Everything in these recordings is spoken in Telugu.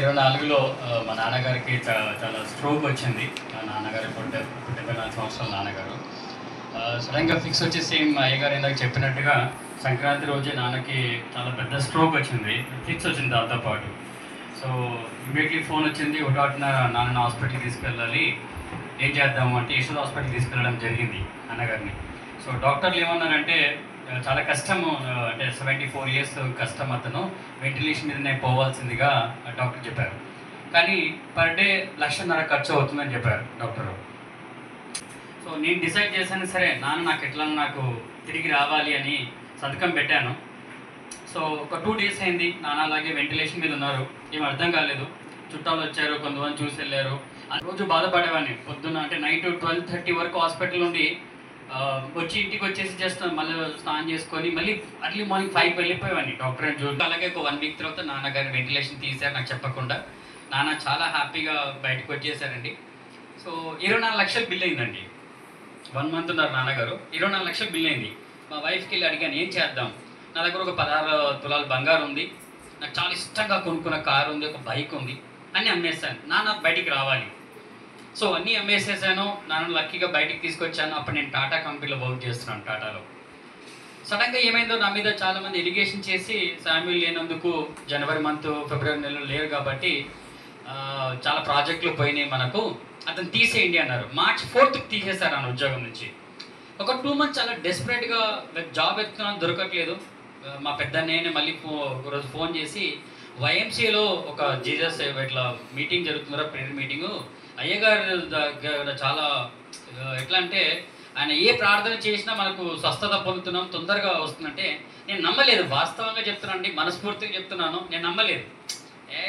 2024లో మా నాన్నగారికి చాలా స్ట్రోక్ వచ్చింది. మా నాన్నగారు 74 సంవత్సరాల నాన్నగారు. సడన్గా ఫిక్స్ వచ్చి సేమ్ అయ్యగారు ఇందాక చెప్పినట్టుగా సంక్రాంతి రోజే నాన్నకి చాలా పెద్ద స్ట్రోక్ వచ్చింది. ఫిక్స్ వచ్చింది దాంతోపాటు. సో ఇమీడియట్లీ ఫోన్ వచ్చింది. ఒకటిన నాన్న హాస్పిటల్కి తీసుకెళ్ళాలి, ఏం చేద్దాము అంటే యశోద హాస్పిటల్కి తీసుకెళ్ళడం జరిగింది అన్నగారిని. సో డాక్టర్లు ఏమన్నారంటే చాలా కష్టము, అంటే 74 ఇయర్స్ కష్టం, అతను వెంటిలేషన్ మీదనే పోవాల్సిందిగా డాక్టర్ చెప్పారు. కానీ పర్ డే 1,50,000 ఖర్చు అవుతుందని చెప్పారు డాక్టరు. సో నేను డిసైడ్ చేశాను, సరే నాన్న నాకు తిరిగి రావాలి అని సంతకం పెట్టాను. సో ఒక 2 డేస్ అయింది, నాన్న అలాగే వెంటిలేషన్ మీద ఉన్నారు. ఏం అర్థం కాలేదు. చుట్టాలు వచ్చారు, కొంతమంది చూసి వెళ్ళారు. ఆ రోజు బాధపడేవాడిని. పొద్దున్న అంటే నైట్ 12:30 వరకు హాస్పిటల్ నుండి వచ్చి ఇంటికి వచ్చేసి జస్ట్ మళ్ళీ స్నానం చేసుకొని మళ్ళీ అర్లీ మార్నింగ్ 5కి వెళ్ళిపోయేవాడిని డాక్టర్ అని చూసి. అలాగే ఒక 1 వీక్ తర్వాత నాన్నగారి వెంటిలేషన్ తీశారు నాకు చెప్పకుండా. నాన్న చాలా హ్యాపీగా బయటకు వచ్చేసారండి. సో 24 లక్షలు బిల్ అయిందండి. 1 మంత్ ఉన్నారు నాన్నగారు, 24 లక్షలు బిల్ అయింది. మా వైఫ్కి వెళ్ళి అడిగాను, ఏం చేద్దాం, నా దగ్గర ఒక 16 తులాల బంగారం ఉంది, నాకు చాలా ఇష్టంగా కొనుక్కున్న కారు ఉంది, ఒక బైక్ ఉంది, అన్నీ అమ్మేస్తాను, నాన్న బయటికి రావాలి. సో అన్నీ అమ్మేసేసాను. నాన్న లక్కీగా బయటికి తీసుకొచ్చాను. అప్పుడు నేను టాటా కంపెనీలో వర్క్ చేస్తున్నాను, టాటాలో. సడన్గా ఏమైందో నా మీద చాలామంది ఎలిగేషన్ చేసి శామ్యూల్ లేనందుకు జనవరి మంత్ ఫిబ్రవరి నెలలో లేరు కాబట్టి చాలా ప్రాజెక్టులు పోయినాయి మనకు, అతను తీసేయండి అన్నారు. మార్చ్ 4కి తీసేశారు ఆ ఉద్యోగం నుంచి. ఒక 2 మంత్స్ చాలా డెస్పరేట్గా జాబ్ ఎత్తుకున్నాను, దొరకట్లేదు. మా పెద్దన్నయ్యనే మళ్ళీ ఒకరోజు ఫోన్ చేసి, వైఎంసీలో ఒక జీసస్ ఇట్లా మీటింగ్ జరుగుతుందా, ప్రేయర్ మీటింగు, అయ్యగారు దగ్గర చాలా ఎట్లా అంటే ఆయన ఏ ప్రార్థన చేసినా మనకు స్వస్థత పొందుతున్నాం, తొందరగా వస్తుందంటే నేను నమ్మలేదు. వాస్తవంగా చెప్తున్నానండి, మనస్ఫూర్తిగా చెప్తున్నాను, నేను నమ్మలేదు.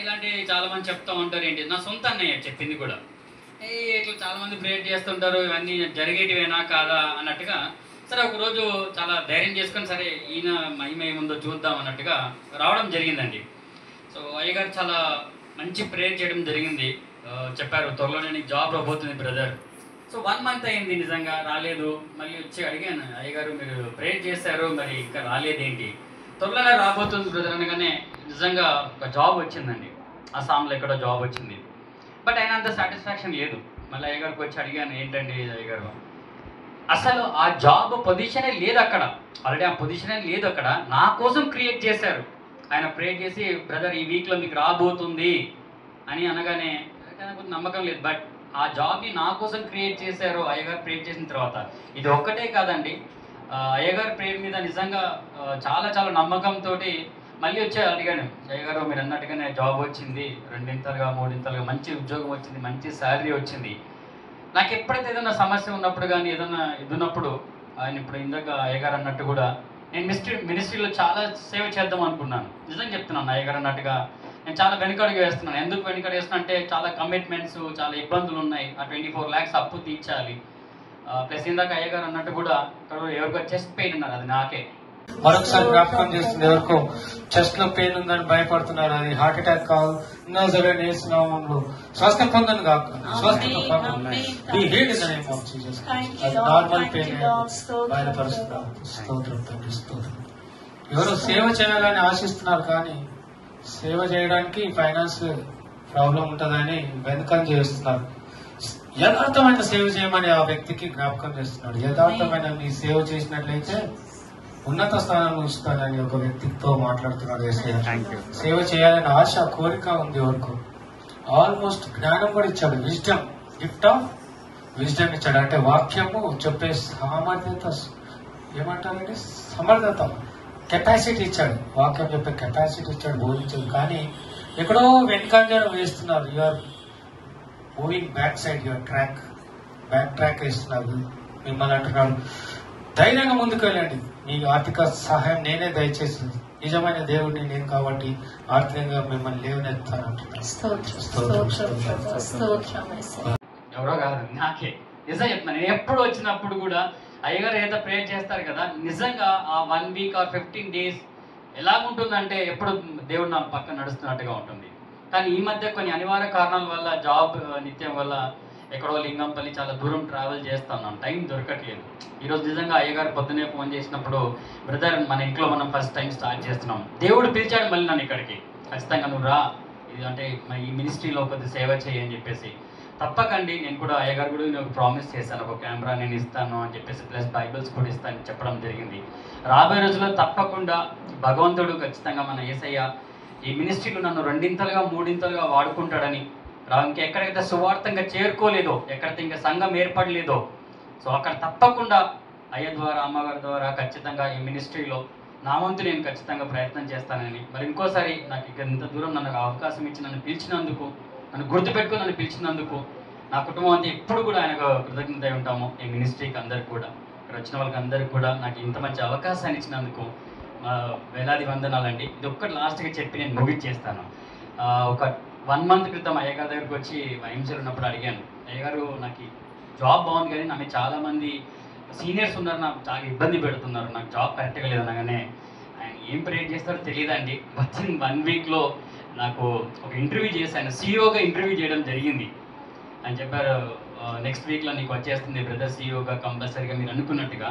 ఇలాంటి చాలామంది చెప్తూ ఉంటారు, ఏంటి నా సొంత అన్నయ్య చెప్పింది కూడా, ఇట్లా చాలామంది ప్రేయర్ చేస్తుంటారు, ఇవన్నీ జరిగేటివేనా కాదా అన్నట్టుగా. సరే ఒకరోజు చాలా ధైర్యం చేసుకొని, సరే ఈయన మహిమ ఏముందో చూద్దాం అన్నట్టుగా రావడం జరిగిందండి. సో అయ్యగారు చాలా మంచి ప్రేయర్ చేయడం జరిగింది. చెప్పారు, త్వరలోనే నీకు జాబ్ రాబోతుంది బ్రదర్. సో 1 మంత్ అయింది, నిజంగా రాలేదు. మళ్ళీ వచ్చి అడిగాను, అయ్యగారు మీరు ప్రేయర్ చేశారు, మరి ఇంకా రాలేదేంటి, త్వరలోనే రాబోతుంది బ్రదర్ అనగానే నిజంగా ఒక జాబ్ వచ్చిందండి. అస్సాంలో ఎక్కడో జాబ్ వచ్చింది. బట్ అయినా అంత సాటిస్ఫాక్షన్ లేదు. మళ్ళీ అయ్యగారికి వచ్చి అడిగాను, ఏంటండి అయ్యగారు, అసలు ఆ జాబ్ పొజిషనే లేదు అక్కడ, ఆల్రెడీ ఆ పొజిషనే లేదు అక్కడ, నా కోసం క్రియేట్ చేశారు. ఆయన ప్రేయర్ చేసి, బ్రదర్ ఈ వీక్లో మీకు రాబోతుంది అని అనగానే నాకు నమ్మకం లేదు. బట్ ఆ జాబ్ని నా కోసం క్రియేట్ చేశారు అయ్యగారు ప్రేయర్ చేసిన తర్వాత. ఇది ఒక్కటే కాదండి, అయ్యగారు ప్రేయర్ మీద నిజంగా చాలా చాలా నమ్మకంతో మళ్ళీ వచ్చి అడిగాను, అయ్యగారు మీరు అన్నట్టుగానే జాబ్ వచ్చింది, 2 3 మంచి ఉద్యోగం వచ్చింది, మంచి శాలరీ వచ్చింది. నాకు ఎప్పుడైతే ఏదైనా సమస్య ఉన్నప్పుడు కానీ ఏదైనా ఇది ఉన్నప్పుడు, ఆయన ఇప్పుడు ఇందాక అయ్యగారు అన్నట్టు కూడా నేను మినిస్ట్రీలో చాలా సేవ చేద్దాం అనుకున్నాను. నిజంగా చెప్తున్నాను, అయ్యగారు అన్నట్టుగా నేను చాలా వెనుకడుగు వేస్తున్నాను. ఎందుకు వెనుకడుగు వేస్తున్నా అంటే చాలా కమిట్మెంట్స్, చాలా ఇబ్బందులు ఉన్నాయి. ఆ 24 lakhs అప్పు తీర్చాలి. ప్లస్ ఇందాక అయ్యగారు అన్నట్టు కూడా ఎవరికో చెస్ట్ పెయిన్ ఉన్నారు, అది నాకే. మరొకసారి జ్ఞాపకం చేస్తుంది, ఎవరికో చెస్ట్ లో పెయిన్ ఉందని భయపడుతున్నారు, అది హార్ట్ అటాక్ కాదు, నామంలో స్వస్థ పొందని కాక స్వస్థత పొందండి. నార్మల్ పెయిన్ బయలుపరుస్తున్నారు. స్తోత్రం తండ్రి, స్తోత్రం. ఎవరు సేవ చేయాలని ఆశిస్తున్నారు కానీ సేవ చేయడానికి ఫైనాన్స్ ప్రాబ్లం ఉంటుందని వెనుకం చేస్తున్నారు. యథార్థమైన సేవ చేయమని ఆ వ్యక్తికి జ్ఞాపకం చేస్తున్నాడు. యథార్థమైన నీ సేవ చేసినట్లయితే ఉన్నత స్థానంలో ఉంచుతానని ఒక వ్యక్తితో మాట్లాడుతున్నాడు. సేవ చేయాలని ఆశ, కోరిక ఉంది ఎవరికి. ఆల్మోస్ట్ జ్ఞానం కూడా ఇచ్చాడు, విజ్డమ్, గిఫ్ట్ ఆఫ్ విజ్డమ్ ఇచ్చాడు. అంటే వాక్యము చెప్పే సామర్థ్యత, ఏమంటారంటే సమర్థత, కెపాసిటీ ఇచ్చాడు. వాక్యం చెప్పే కెపాసిటీ ఇచ్చాడు, బోధించాడు. కానీ ఎక్కడో వెనుకంజ వేస్తున్నారు. You're moving back side, your back track వేస్తున్నారు. మిమ్మల్ని అంటున్నాడు, ధైర్యంగా ముందుకు వెళ్ళండి, మీ ఆర్థిక సహాయం నేనే దయచేసి, నిజమైన దేవుడిని నేను కాబట్టి ఆర్థికంగా మిమ్మల్ని లేవనెత్తాను అంటున్నాను. ఎవరో కాదు, నాకే. నిజం చెప్తున్నాను, నేను ఎప్పుడు వచ్చినప్పుడు కూడా అయ్యగారు ఏదో ప్రేయర్ చేస్తారు కదా, నిజంగా ఆ 1 వీక్ ఆర్ 15 days ఎలాగుంటుందంటే ఎప్పుడు దేవుడు నా పక్కన నడుస్తున్నట్టుగా ఉంటుంది. కానీ ఈ మధ్య కొన్ని అనివార్య కారణాల వల్ల, జాబ్ నిత్యం వల్ల ఎక్కడో లింగంపల్లి చాలా దూరం ట్రావెల్ చేస్తున్నాను, టైం దొరకట్లేదు. ఈరోజు నిజంగా అయ్యగారు పొద్దునే ఫోన్ చేసినప్పుడు, బ్రదర్ మన ఇంట్లో మనం ఫస్ట్ టైం స్టార్ట్ చేస్తున్నాం, దేవుడు పిలిచాడు మళ్ళీ నన్ను ఇక్కడికి, ఖచ్చితంగా నువ్వు రా, ఇది అంటే ఈ మినిస్ట్రీలో కొద్దిగా సేవ చేయని చెప్పేసి. తప్పకండి, నేను కూడా అయ్యగారు కూడా నేను ఒక ప్రామిస్ చేశాను, ఒక కెమెరా నేను ఇస్తాను అని చెప్పేసి, ప్లస్ బైబిల్స్ కూడా ఇస్తానని చెప్పడం జరిగింది. రాబోయే రోజుల్లో తప్పకుండా భగవంతుడు ఖచ్చితంగా మన యేసయ్య ఈ మినిస్ట్రీలో నన్ను రెండింతలుగా మూడింతలుగా వాడుకుంటాడని, ఇంకెక్కడైతే సువార్థంగా చేరుకోలేదో, ఎక్కడైతే ఇంకా సంఘం ఏర్పడలేదో, సో అక్కడ తప్పకుండా అయ్య ద్వారా అమ్మగారి ద్వారా ఖచ్చితంగా ఈ మినిస్ట్రీలో నా వంతు నేను ఖచ్చితంగా ప్రయత్నం చేస్తానని, మరి ఇంకోసారి నాకు ఇక్కడ ఇంత దూరం నన్ను అవకాశం ఇచ్చి నన్ను పిలిచినందుకు, నన్ను గుర్తుపెట్టుకుని నన్ను పిలిచినందుకు నా కుటుంబం అంతా ఎప్పుడు కూడా ఆయనకు కృతజ్ఞత ఉంటాము. ఈ మినిస్ట్రీకి అందరికి కూడా, ఇక్కడ వచ్చిన వాళ్ళకి అందరికి కూడా నాకు ఇంత మంచి అవకాశాన్ని ఇచ్చినందుకు వేలాది వందనాలండి. ఇది ఒక్కటి లాస్ట్గా చెప్పి నేను ముగించేస్తాను. ఒక 1 month క్రితం అయ్యగారి దగ్గరికి వచ్చి వైఎంసీలో ఉన్నప్పుడు అడిగాను, అయ్యగారు నాకు జాబ్ బాగుంది కానీ నాకు చాలామంది సీనియర్స్ ఉన్నారు, నాకు చాలా ఇబ్బంది పెడుతున్నారు, నాకు జాబ్ కరెక్ట్గా లేదనగానే ఆయన ఏం ప్రేర్ చేస్తారో తెలియదండి, వచ్చిన 1 weekలో నాకు ఒక ఇంటర్వ్యూ చేసి ఆయన సీఈఓగా ఇంటర్వ్యూ చేయడం జరిగింది. అని చెప్పారు, నెక్స్ట్ వీక్లో నీకు వచ్చేస్తుంది బ్రదర్ సీఈఓగా కంపల్సరీగా మీరు అనుకున్నట్టుగా,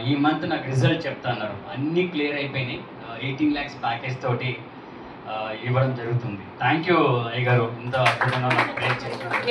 ఈ మంత్ నాకు రిజల్ట్ చెప్తా అన్నారు. అన్నీ క్లియర్ అయిపోయినాయి. 18 lakhs ప్యాకేజ్ తోటి ఇవ్వడం జరుగుతుంది. థ్యాంక్ యూ అయ్య గారు, ఇంత అద్భుతంగా నాకు ప్రేర్ చేస్తున్నారు.